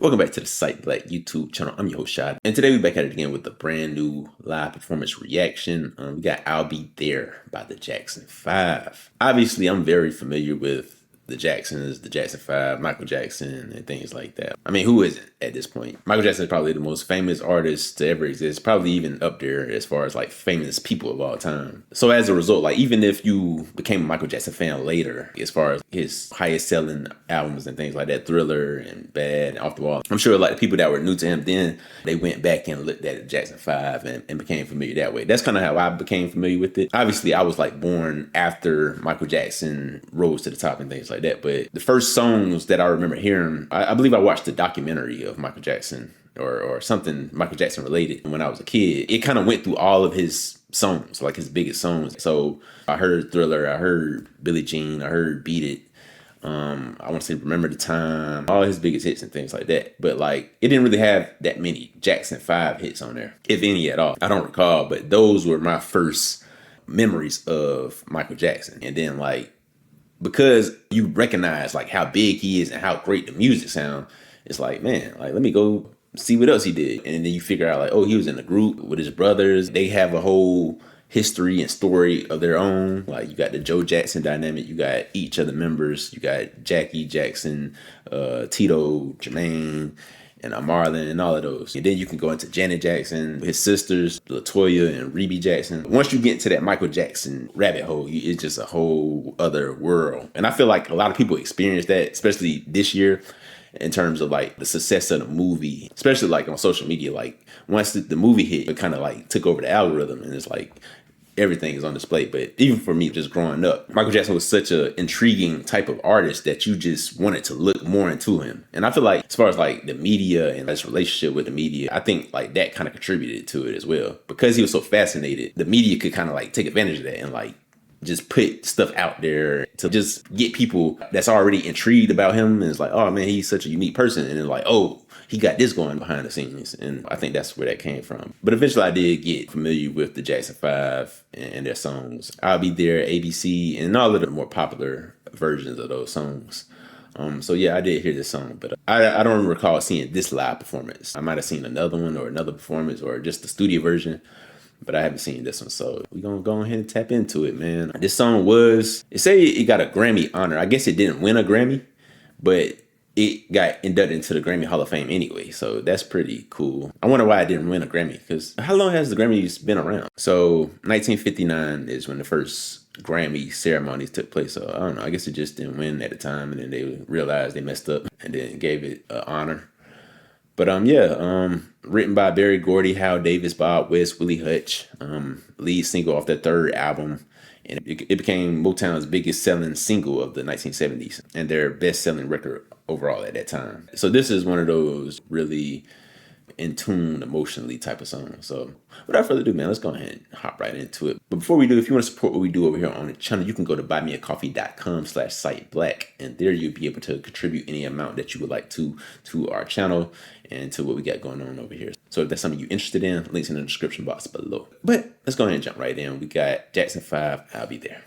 Welcome back to the Cite Black YouTube channel. I'm your host, Shad. And today we're back at it again with a brand new live performance reaction. We got I'll Be There by the Jackson 5. Obviously, I'm very familiar with the Jacksons, the Jackson 5, Michael Jackson, and things like that. I mean, who isn't at this point? Michael Jackson is probably the most famous artist to ever exist, probably even up there as far as like famous people of all time. So as a result, like even if you became a Michael Jackson fan later, as far as his highest selling albums and things like that, Thriller and Bad and Off the Wall, I'm sure like the people that were new to him then, they went back and looked at Jackson 5 and became familiar that way. That's kind of how I became familiar with it. Obviously, I was like born after Michael Jackson rose to the top and things like that. But the first songs that I remember hearing, I believe I watched the documentary of Michael Jackson or something Michael Jackson related when I was a kid. It kind of went through all of his songs, like his biggest songs. So I heard Thriller, I heard Billie Jean, I heard Beat It. I want to say Remember the Time, all his biggest hits and things like that. But like, it didn't really have that many Jackson 5 hits on there, if any at all. I don't recall, but those were my first memories of Michael Jackson. And then like, because you recognize like how big he is and how great the music sound, it's like, man, like let me go see what else he did. And then you figure out like, oh, he was in a group with his brothers. They have a whole history and story of their own. Like you got the Joe Jackson dynamic, you got each of the members, you got Jackie Jackson, Tito, Jermaine, and Marlon and all of those. And then you can go into Janet Jackson, his sisters, LaToya and Rebe Jackson. Once you get into that Michael Jackson rabbit hole, it's just a whole other world. And I feel like a lot of people experience that, especially this year, in terms of like the success of the movie, especially like on social media. Like once the movie hit, it kind of like took over the algorithm and it's like everything is on display. But even for me, just growing up, Michael Jackson was such an intriguing type of artist that you just wanted to look more into him. And I feel like as far as like the media and his relationship with the media, I think like that kind of contributed to it as well. Because he was so fascinated, the media could kind of like take advantage of that and like just put stuff out there to just get people that's already intrigued about him. And it's like, oh man, he's such a unique person. And it's like, oh, he got this going behind the scenes. And I think that's where that came from. But eventually I did get familiar with the Jackson 5 and their songs. I'll Be There, ABC, and all of the more popular versions of those songs. So yeah, I did hear this song, but I don't recall seeing this live performance. I might have seen another one or another performance or just the studio version, but I haven't seen this one. So we're going to go ahead and tap into it, man. This song it say it got a Grammy honor. I guess it didn't win a Grammy, but it got inducted into the Grammy Hall of Fame anyway. So that's pretty cool. I wonder why it didn't win a Grammy, because how long has the Grammys been around? So 1959 is when the first Grammy ceremonies took place. So I don't know. I guess it just didn't win at the time, and then they realized they messed up and then gave it an honor. But written by Berry Gordy, Hal Davis, Bob West, Willie Hutch, lead single off their third album. And it became Motown's biggest selling single of the 1970s and their best selling record overall at that time. So this is one of those really in tune emotionally type of songs. So without further ado, man, let's go ahead and hop right into it. But before we do, if you want to support what we do over here on the channel, you can go to buymeacoffee.com/citeblack, and there you'll be able to contribute any amount that you would like to our channel and to what we got going on over here. So if that's something you're interested in, links in the description box below. But let's go ahead and jump right in. We got Jackson 5, I'll Be There.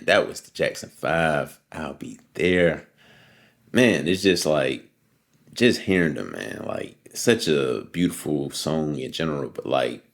that was the Jackson 5. I'll Be There. Man, it's just like, just hearing them, man, like such a beautiful song in general, but like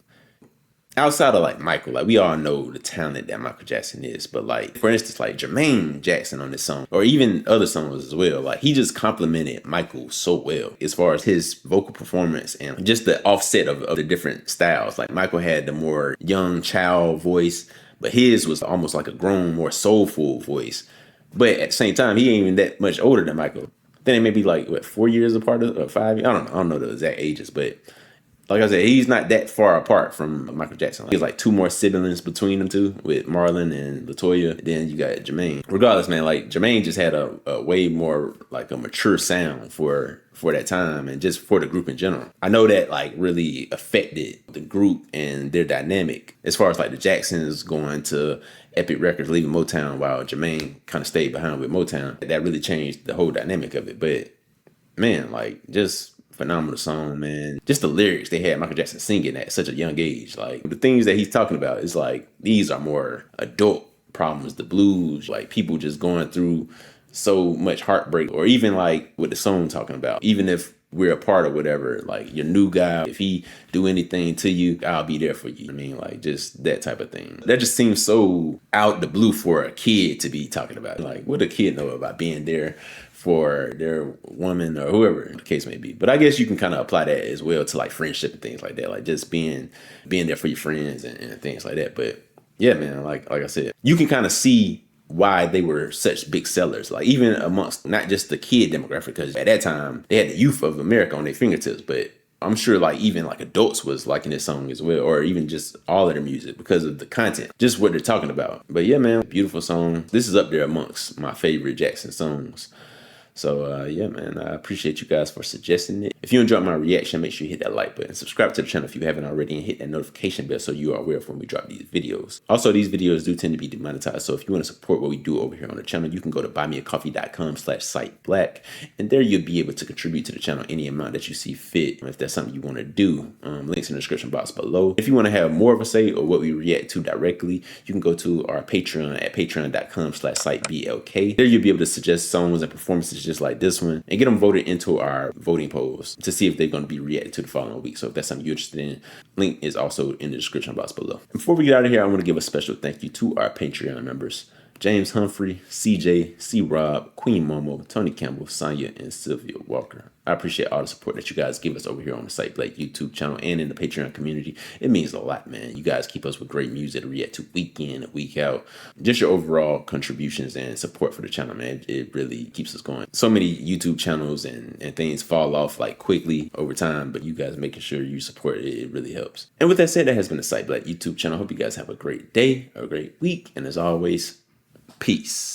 outside of like Michael, like we all know the talent that Michael Jackson is, but like for instance, like Jermaine Jackson on this song, or even other songs as well, like he just complimented Michael so well as far as his vocal performance and just the offset of the different styles. Like Michael had the more young child voice, but his was almost like a grown, more soulful voice. But at the same time, he ain't even that much older than Michael. Then they may be like what 4 years apart or 5 years. I don't know the exact ages, but like I said, he's not that far apart from Michael Jackson. Like, there's like two more siblings between them two, with Marlon and Latoya. Then you got Jermaine. Regardless, man, like Jermaine just had a way more like a mature sound for that time and just for the group in general. I know that like really affected the group and their dynamic as far as like the Jacksons going to Epic Records, leaving Motown while Jermaine kind of stayed behind with Motown. That really changed the whole dynamic of it. But man, like just phenomenal song, man. Just the lyrics they had Michael Jackson singing at such a young age. Like the things that he's talking about is like, these are more adult problems, the blues, like people just going through so much heartbreak, or even like what the song talking about. Even if we're apart or whatever, like your new guy, if he do anything to you, I'll be there for you. I mean, like just that type of thing. That just seems so out the blue for a kid to be talking about. Like what a kid know about being there for their woman or whoever the case may be. But I guess you can kind of apply that as well to like friendship and things like that. Like just being there for your friends and things like that. But yeah, man, like I said, you can kind of see why they were such big sellers, like even amongst not just the kid demographic, because at that time they had the youth of America on their fingertips, but I'm sure like even like adults was liking this song as well, or even just all of their music because of the content, just what they're talking about. But yeah, man, beautiful song. This is up there amongst my favorite Jackson songs. So yeah, man, I appreciate you guys for suggesting it. If you enjoyed my reaction, make sure you hit that like button, subscribe to the channel if you haven't already, and hit that notification bell so you are aware of when we drop these videos. Also, these videos do tend to be demonetized, so if you want to support what we do over here on the channel, you can go to buymeacoffee.com/citeblack, and there you'll be able to contribute to the channel any amount that you see fit. If that's something you want to do, links in the description box below. If you want to have more of a say or what we react to directly, you can go to our Patreon at patreon.com/citeblk. There you'll be able to suggest songs and performances just like this one and get them voted into our voting polls to see if they're going to be reacted to the following week. So if that's something you're interested in, link is also in the description box below. Before we get out of here, I want to give a special thank you to our Patreon members: James Humphrey, CJ, C. Rob, Queen Momo, Tony Campbell, Sonia, and Sylvia Walker. I appreciate all the support that you guys give us over here on the Cite Black YouTube channel and in the Patreon community. It means a lot, man. You guys keep us with great music to react to week in and week out. Just your overall contributions and support for the channel, man. It really keeps us going. So many YouTube channels and things fall off like quickly over time, but you guys making sure you support it, it really helps. And with that said, that has been the Cite Black YouTube channel. I hope you guys have a great day, a great week, and as always, peace.